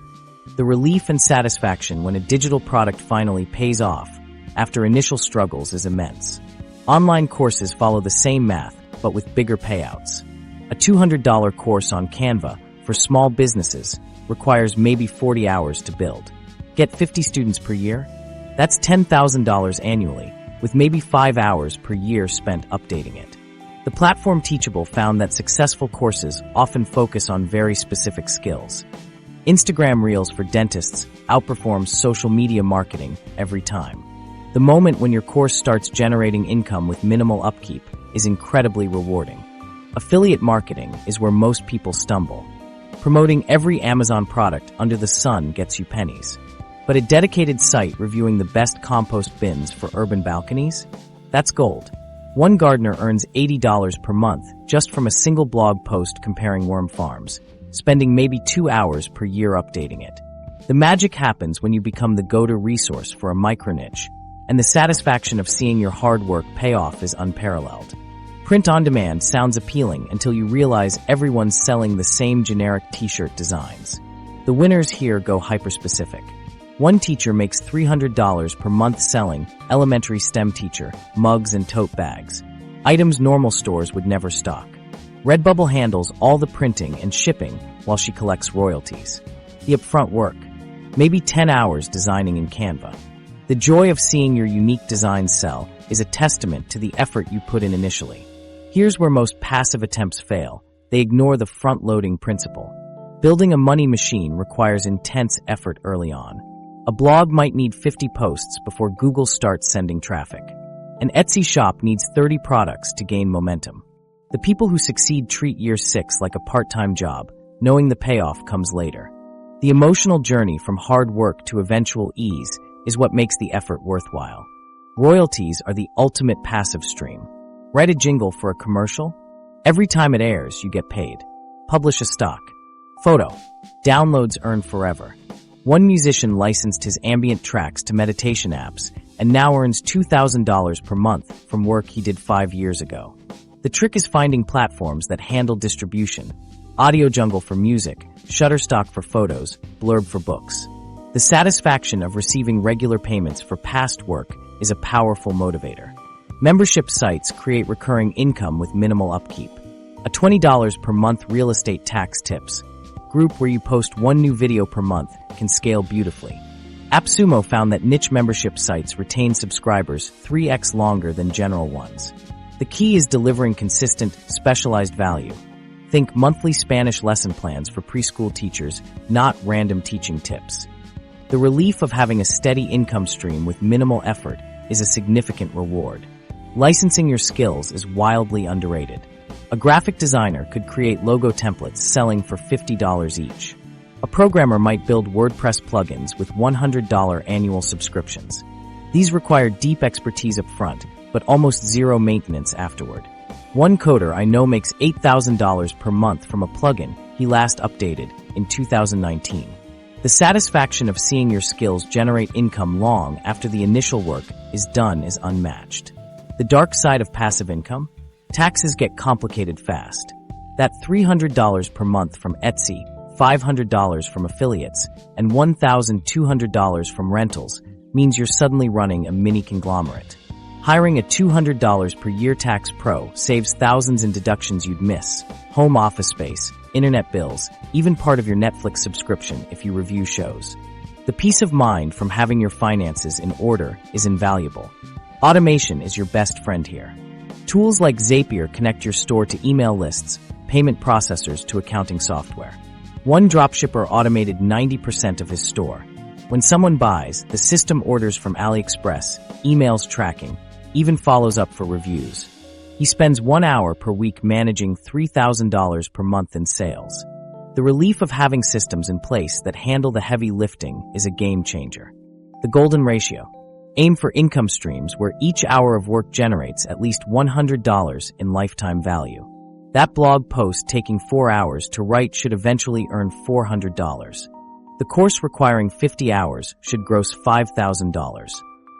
The relief and satisfaction when a digital product finally pays off after initial struggles is immense. Online courses follow the same math, but with bigger payouts. A $200 course on Canva for small businesses requires maybe 40 hours to build. Get 50 students per year? That's $10,000 annually, with maybe 5 hours per year spent updating it. The platform Teachable found that successful courses often focus on very specific skills. Instagram Reels for dentists outperforms social media marketing every time. The moment when your course starts generating income with minimal upkeep is incredibly rewarding. Affiliate marketing is where most people stumble. Promoting every Amazon product under the sun gets you pennies. But a dedicated site reviewing the best compost bins for urban balconies? That's gold. One gardener earns $80 per month just from a single blog post comparing worm farms, spending maybe 2 hours per year updating it. The magic happens when you become the go-to resource for a micro-niche, and the satisfaction of seeing your hard work pay off is unparalleled. Print on demand sounds appealing until you realize everyone's selling the same generic t-shirt designs. The winners here go hyper-specific. One teacher makes $300 per month selling elementary STEM teacher mugs and tote bags, items normal stores would never stock. Redbubble handles all the printing and shipping while she collects royalties. The upfront work, maybe 10 hours designing in Canva. The joy of seeing your unique design sell is a testament to the effort you put in initially. Here's where most passive attempts fail. They ignore the front-loading principle. Building a money machine requires intense effort early on. A blog might need 50 posts before Google starts sending traffic. An Etsy shop needs 30 products to gain momentum. The people who succeed treat year 6 like a part-time job, knowing the payoff comes later. The emotional journey from hard work to eventual ease is what makes the effort worthwhile. Royalties are the ultimate passive stream. Write a jingle for a commercial? Every time it airs, you get paid. Publish a stock. Photo. Downloads earn forever. One musician licensed his ambient tracks to meditation apps and now earns $2,000 per month from work he did 5 years ago. The trick is finding platforms that handle distribution. Audio Jungle for music, Shutterstock for photos, Blurb for books. The satisfaction of receiving regular payments for past work is a powerful motivator. Membership sites create recurring income with minimal upkeep. A $20 per month real estate tax tips group where you post one new video per month can scale beautifully. AppSumo found that niche membership sites retain subscribers 3x longer than general ones. The key is delivering consistent, specialized value. Think monthly Spanish lesson plans for preschool teachers, not random teaching tips. The relief of having a steady income stream with minimal effort is a significant reward. Licensing your skills is wildly underrated. A graphic designer could create logo templates selling for $50 each. A programmer might build WordPress plugins with $100 annual subscriptions. These require deep expertise up front, but almost zero maintenance afterward. One coder I know makes $8,000 per month from a plugin he last updated in 2019. The satisfaction of seeing your skills generate income long after the initial work is done is unmatched. The dark side of passive income? Taxes get complicated fast. That $300 per month from Etsy, $500 from affiliates, and $1,200 from rentals means you're suddenly running a mini conglomerate. Hiring a $200 per year tax pro saves thousands in deductions you'd miss, home office space, internet bills, even part of your Netflix subscription if you review shows. The peace of mind from having your finances in order is invaluable. Automation is your best friend here. Tools like Zapier connect your store to email lists, payment processors to accounting software. One dropshipper automated 90% of his store. When someone buys, the system orders from AliExpress, emails tracking, even follows up for reviews. He spends 1 hour per week managing $3,000 per month in sales. The relief of having systems in place that handle the heavy lifting is a game changer. The golden ratio. Aim for income streams where each hour of work generates at least $100 in lifetime value. That blog post taking 4 hours to write should eventually earn $400. The course requiring 50 hours should gross $5,000.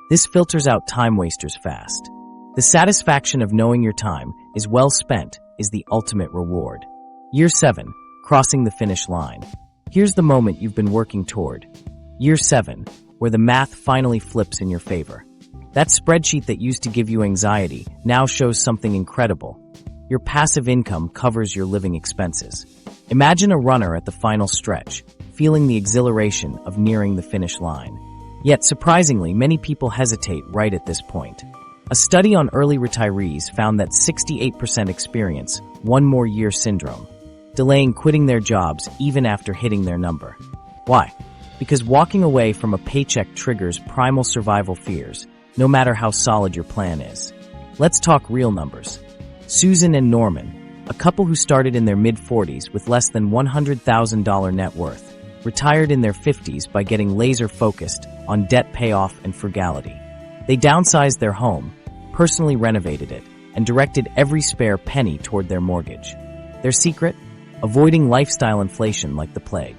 This filters out time wasters fast. The satisfaction of knowing your time is well spent is the ultimate reward. Year 7, crossing the finish line. Here's the moment you've been working toward. Year 7, where the math finally flips in your favor. That spreadsheet that used to give you anxiety now shows something incredible. Your passive income covers your living expenses. Imagine a runner at the final stretch, feeling the exhilaration of nearing the finish line. Yet, surprisingly, many people hesitate right at this point. A study on early retirees found that 68% experience one more year syndrome, delaying quitting their jobs even after hitting their number. Why? Because walking away from a paycheck triggers primal survival fears, no matter how solid your plan is. Let's talk real numbers. Susan and Norman, a couple who started in their mid-40s with less than $100,000 net worth, retired in their 50s by getting laser-focused on debt payoff and frugality. They downsized their home, personally renovated it, and directed every spare penny toward their mortgage. Their secret? Avoiding lifestyle inflation like the plague.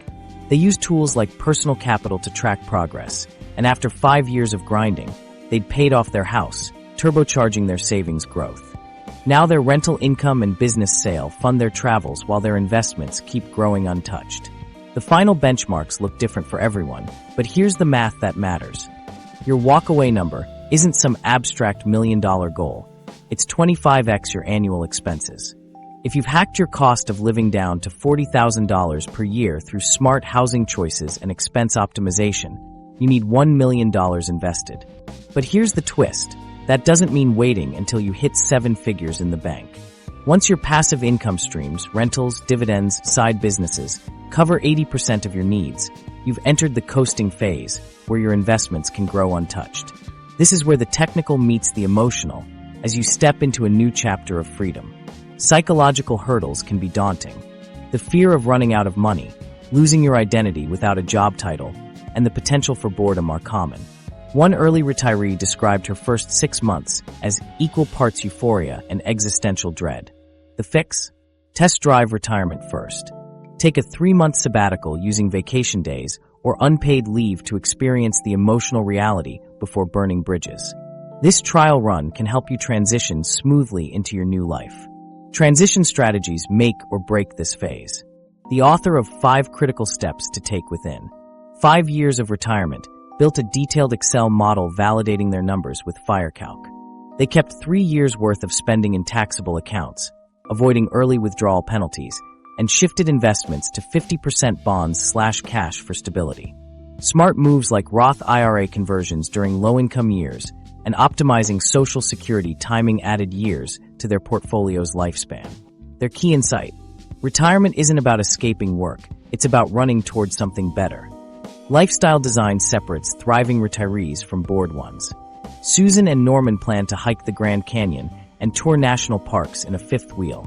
They used tools like personal capital to track progress, and after 5 years of grinding, they'd paid off their house, turbocharging their savings growth. Now their rental income and business sale fund their travels while their investments keep growing untouched. The final benchmarks look different for everyone, but here's the math that matters. Your walk-away number isn't some abstract $1 million goal. It's 25x your annual expenses. If you've hacked your cost of living down to $40,000 per year through smart housing choices and expense optimization, you need $1 million invested. But here's the twist. That doesn't mean waiting until you hit 7 figures in the bank. Once your passive income streams, rentals, dividends, side businesses, cover 80% of your needs, you've entered the coasting phase, where your investments can grow untouched. This is where the technical meets the emotional, as you step into a new chapter of freedom. Psychological hurdles can be daunting. The fear of running out of money, losing your identity without a job title, and the potential for boredom are common. One early retiree described her first 6 months as equal parts euphoria and existential dread. The fix? Test drive retirement first. Take a 3-month sabbatical using vacation days or unpaid leave to experience the emotional reality before burning bridges. This trial run can help you transition smoothly into your new life. Transition strategies make or break this phase. The author of 5 Critical Steps to Take Within 5 Years of Retirement built a detailed Excel model validating their numbers with FireCalc. They kept 3 years' worth of spending in taxable accounts, avoiding early withdrawal penalties, and shifted investments to 50% bonds/cash for stability. Smart moves like Roth IRA conversions during low-income years and optimizing Social Security timing added years to their portfolio's lifespan. Their key insight: retirement isn't about escaping work, it's about running towards something better. Lifestyle design separates thriving retirees from bored ones. Susan and Norman plan to hike the Grand Canyon and tour national parks in a fifth wheel.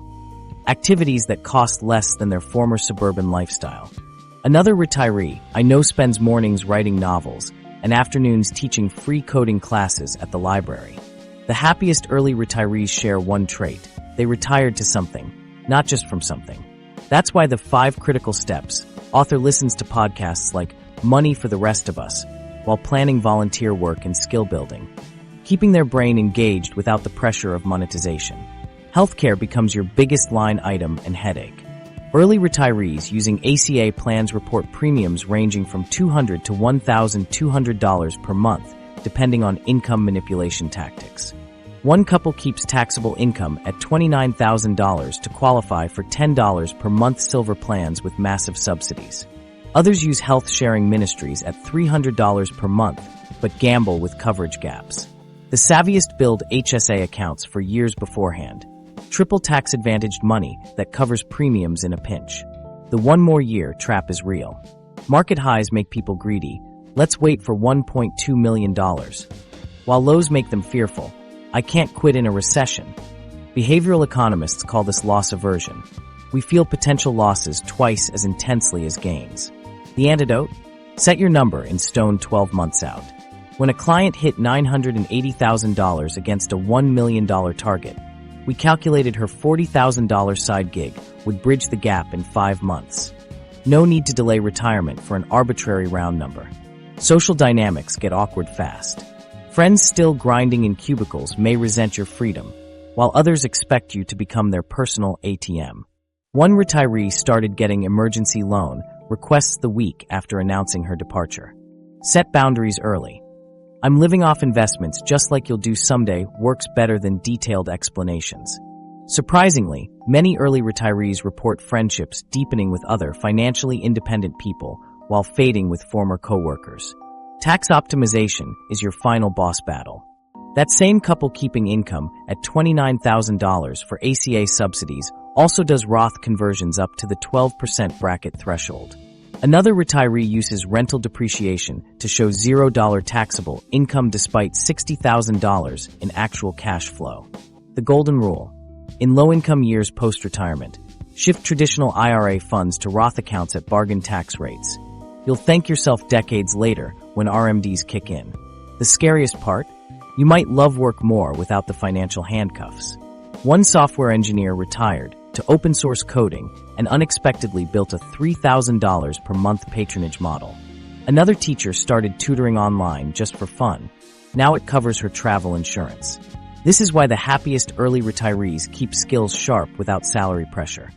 Activities that cost less than their former suburban lifestyle. Another retiree I know spends mornings writing novels and afternoons teaching free coding classes at the library. The happiest early retirees share one trait: they retired to something, not just from something. That's why the 5 Critical Steps author listens to podcasts like Money for the Rest of Us while planning volunteer work and skill building, keeping their brain engaged without the pressure of monetization. Healthcare becomes your biggest line item and headache. Early retirees using ACA plans report premiums ranging from $200 to $1,200 per month, depending on income manipulation tactics. One couple keeps taxable income at $29,000 to qualify for $10 per month silver plans with massive subsidies. Others use health-sharing ministries at $300 per month, but gamble with coverage gaps. The The savviest build HSA accounts for years beforehand. Triple tax-advantaged money that covers premiums in a pinch. The one more year trap is real. Market highs make people greedy. Let's wait for $1.2 million. While lows make them fearful. I can't quit in a recession. Behavioral economists call this loss aversion. We feel potential losses twice as intensely as gains. The antidote? Set your number in stone 12 months out. When a client hit $980,000 against a $1 million target, we calculated her $40,000 side gig would bridge the gap in 5 months. No need to delay retirement for an arbitrary round number. Social dynamics get awkward fast. Friends still grinding in cubicles may resent your freedom, while others expect you to become their personal ATM. One retiree started getting emergency loan requests the week after announcing her departure. Set boundaries early. I'm living off investments just like you'll do someday works better than detailed explanations. Surprisingly, many early retirees report friendships deepening with other financially independent people while fading with former coworkers. Tax optimization is your final boss battle. That same couple keeping income at $29,000 for ACA subsidies also does Roth conversions up to the 12% bracket threshold. Another retiree uses rental depreciation to show $0 taxable income despite $60,000 in actual cash flow. The golden rule. In low-income years post-retirement, shift traditional IRA funds to Roth accounts at bargain tax rates. You'll thank yourself decades later when RMDs kick in. The scariest part? You might love work more without the financial handcuffs. One software engineer retired to open source coding and unexpectedly built a $3,000 per month patronage model. Another teacher started tutoring online just for fun. Now it covers her travel insurance. This is why the happiest early retirees keep skills sharp without salary pressure.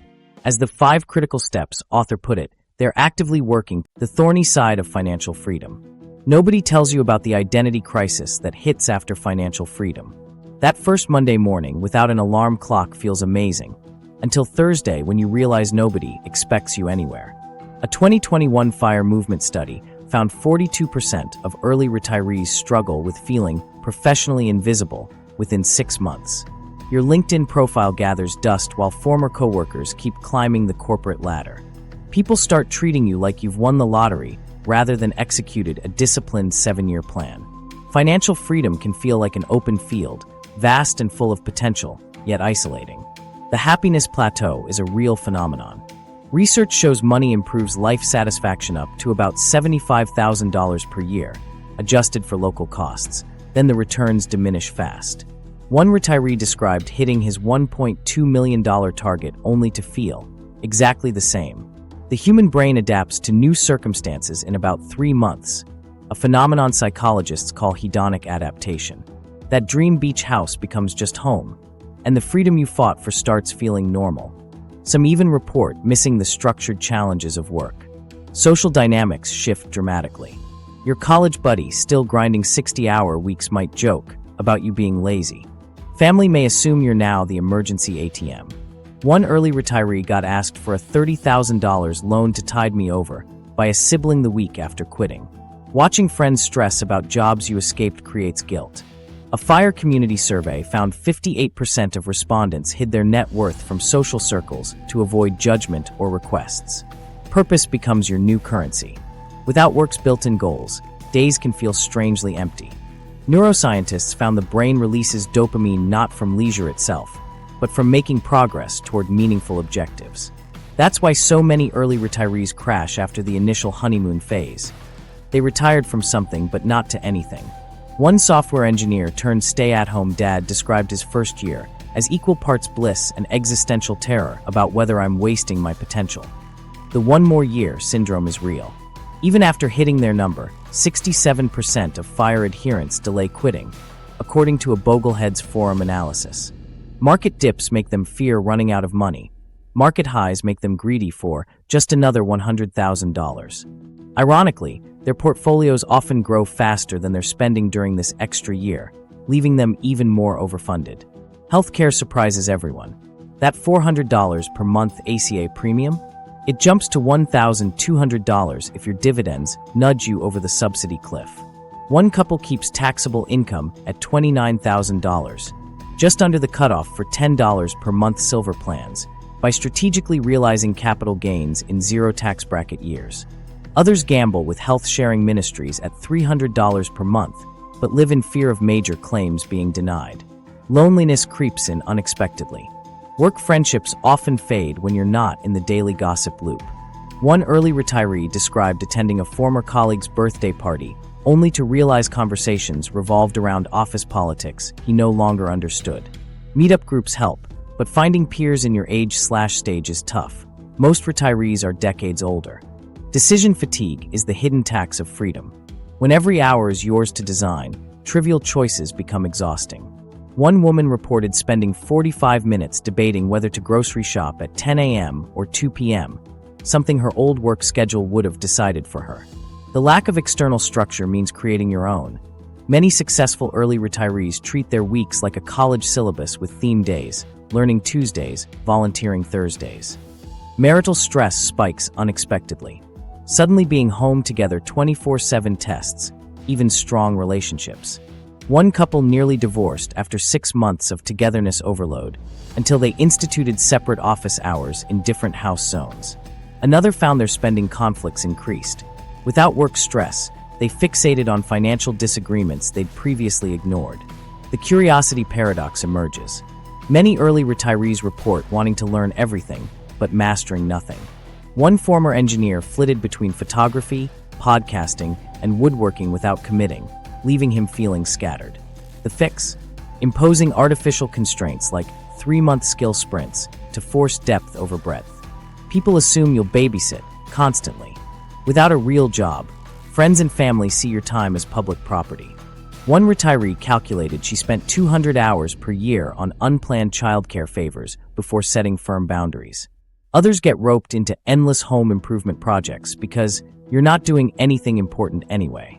As the 5 critical steps author put it, they're actively working the thorny side of financial freedom. Nobody tells you about the identity crisis that hits after financial freedom. That first Monday morning without an alarm clock feels amazing, until Thursday when you realize nobody expects you anywhere. A 2021 FIRE movement study found 42% of early retirees struggle with feeling professionally invisible within 6 months. Your LinkedIn profile gathers dust while former coworkers keep climbing the corporate ladder. People start treating you like you've won the lottery rather than executed a disciplined 7-year plan. Financial freedom can feel like an open field, vast and full of potential, yet isolating. The happiness plateau is a real phenomenon. Research shows money improves life satisfaction up to about $75,000 per year, adjusted for local costs. Then the returns diminish fast. One retiree described hitting his $1.2 million target only to feel exactly the same. The human brain adapts to new circumstances in about 3 months, a phenomenon psychologists call hedonic adaptation. That dream beach house becomes just home, and the freedom you fought for starts feeling normal. Some even report missing the structured challenges of work. Social dynamics shift dramatically. Your college buddy still grinding 60-hour weeks might joke about you being lazy. Family may assume you're now the emergency ATM. One early retiree got asked for a $30,000 loan to tide me over by a sibling the week after quitting. Watching friends stress about jobs you escaped creates guilt. A FIRE community survey found 58% of respondents hid their net worth from social circles to avoid judgment or requests. Purpose becomes your new currency. Without work's built-in goals, days can feel strangely empty. Neuroscientists found the brain releases dopamine not from leisure itself, but from making progress toward meaningful objectives. That's why so many early retirees crash after the initial honeymoon phase. They retired from something but not to anything. One software engineer turned stay-at-home dad described his first year as equal parts bliss and existential terror about whether I'm wasting my potential. The one more year syndrome is real. Even after hitting their number, 67% of FIRE adherents delay quitting, according to a Bogleheads forum analysis. Market dips make them fear running out of money. Market highs make them greedy for just another $100,000. Ironically, their portfolios often grow faster than their spending during this extra year, leaving them even more overfunded. Healthcare surprises everyone. That $400 per month ACA premium? It jumps to $1,200 if your dividends nudge you over the subsidy cliff. One couple keeps taxable income at $29,000, just under the cutoff for $10 per month silver plans, by strategically realizing capital gains in zero tax bracket years. Others gamble with health-sharing ministries at $300 per month, but live in fear of major claims being denied. Loneliness creeps in unexpectedly. Work friendships often fade when you're not in the daily gossip loop. One early retiree described attending a former colleague's birthday party, only to realize conversations revolved around office politics he no longer understood. Meetup groups help, but finding peers in your age/stage is tough. Most retirees are decades older. Decision fatigue is the hidden tax of freedom. When every hour is yours to design, trivial choices become exhausting. One woman reported spending 45 minutes debating whether to grocery shop at 10 a.m. or 2 p.m., something her old work schedule would have decided for her. The lack of external structure means creating your own. Many successful early retirees treat their weeks like a college syllabus with theme days, learning Tuesdays, volunteering Thursdays. Marital stress spikes unexpectedly. Suddenly being home together 24/7 tests, even strong relationships. One couple nearly divorced after 6 months of togetherness overload, until they instituted separate office hours in different house zones. Another found their spending conflicts increased. Without work stress, they fixated on financial disagreements they'd previously ignored. The curiosity paradox emerges. Many early retirees report wanting to learn everything, but mastering nothing. One former engineer flitted between photography, podcasting, and woodworking without committing, leaving him feeling scattered. The fix? Imposing artificial constraints like 3-month skill sprints to force depth over breadth. People assume you'll babysit, constantly. Without a real job, friends and family see your time as public property. One retiree calculated she spent 200 hours per year on unplanned childcare favors before setting firm boundaries. Others get roped into endless home improvement projects because you're not doing anything important anyway.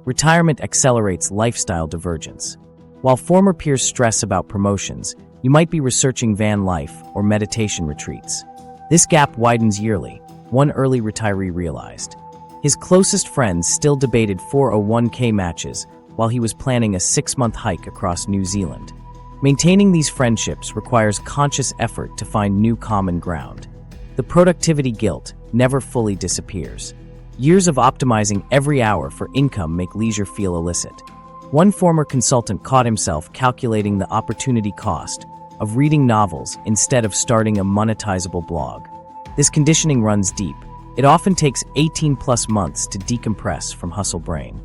Retirement accelerates lifestyle divergence. While former peers stress about promotions, you might be researching van life or meditation retreats. This gap widens yearly, one early retiree realized. His closest friends still debated 401k matches while he was planning a 6-month hike across New Zealand. Maintaining these friendships requires conscious effort to find new common ground. The productivity guilt never fully disappears. Years of optimizing every hour for income make leisure feel illicit. One former consultant caught himself calculating the opportunity cost of reading novels instead of starting a monetizable blog. This conditioning runs deep. It often takes 18+ months to decompress from hustle brain.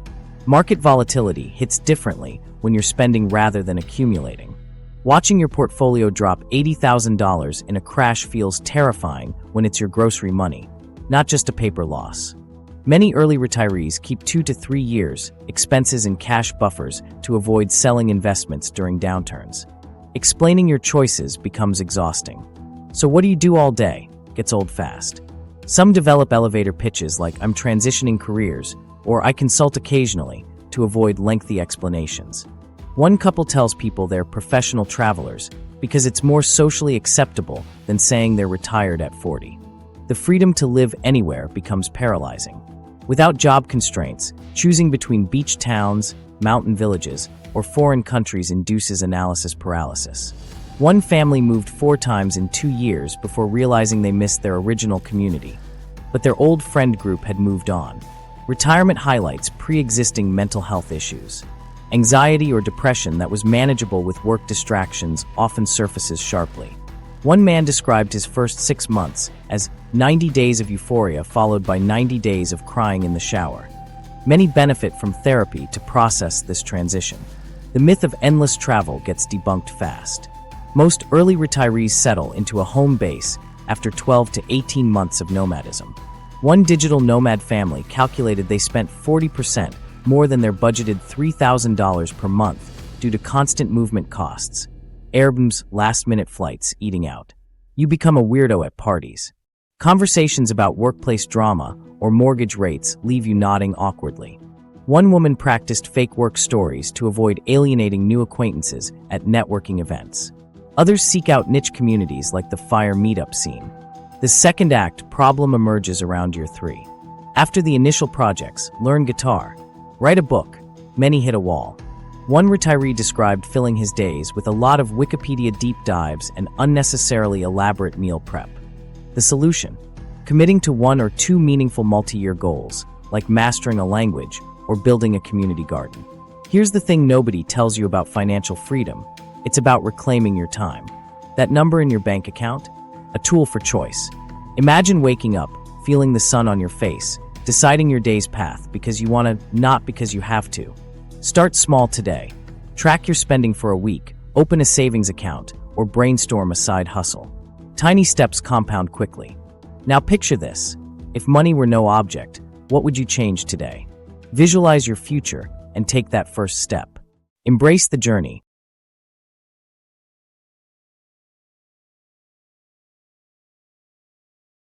Market volatility hits differently when you're spending rather than accumulating. Watching your portfolio drop $80,000 in a crash feels terrifying when it's your grocery money, not just a paper loss. Many early retirees keep 2 to 3 years, expenses and cash buffers to avoid selling investments during downturns. Explaining your choices becomes exhausting. So what do you do all day? Gets old fast. Some develop elevator pitches like "I'm transitioning careers" or "I consult occasionally" to avoid lengthy explanations. One couple tells people they're professional travelers because it's more socially acceptable than saying they're retired at 40. The freedom to live anywhere becomes paralyzing. Without job constraints, choosing between beach towns, mountain villages, or foreign countries induces analysis paralysis. One family moved 4 times in 2 years before realizing they missed their original community. But their old friend group had moved on. Retirement highlights pre-existing mental health issues. Anxiety or depression that was manageable with work distractions often surfaces sharply. One man described his first 6 months as 90 days of euphoria followed by 90 days of crying in the shower. Many benefit from therapy to process this transition. The myth of endless travel gets debunked fast. Most early retirees settle into a home base after 12 to 18 months of nomadism. One digital nomad family calculated they spent 40% more than their budgeted $3,000 per month due to constant movement costs, Airbnbs, last-minute flights, eating out. You become a weirdo at parties. Conversations about workplace drama or mortgage rates leave you nodding awkwardly. One woman practiced fake work stories to avoid alienating new acquaintances at networking events. Others seek out niche communities like the FIRE meetup scene. The second act problem emerges around year 3. After the initial projects, learn guitar, write a book, Many hit a wall. One retiree described filling his days with a lot of Wikipedia deep dives and unnecessarily elaborate meal prep. The solution? Committing to 1 or 2 meaningful multi-year goals, like mastering a language or building a community garden. Here's the thing nobody tells you about financial freedom. It's about reclaiming your time. That number in your bank account? A tool for choice. Imagine waking up, feeling the sun on your face, deciding your day's path because you want to, not because you have to. Start small today. Track your spending for a week, open a savings account, or brainstorm a side hustle. Tiny steps compound quickly. Now picture this. If money were no object, what would you change today? Visualize your future and take that first step. Embrace the journey,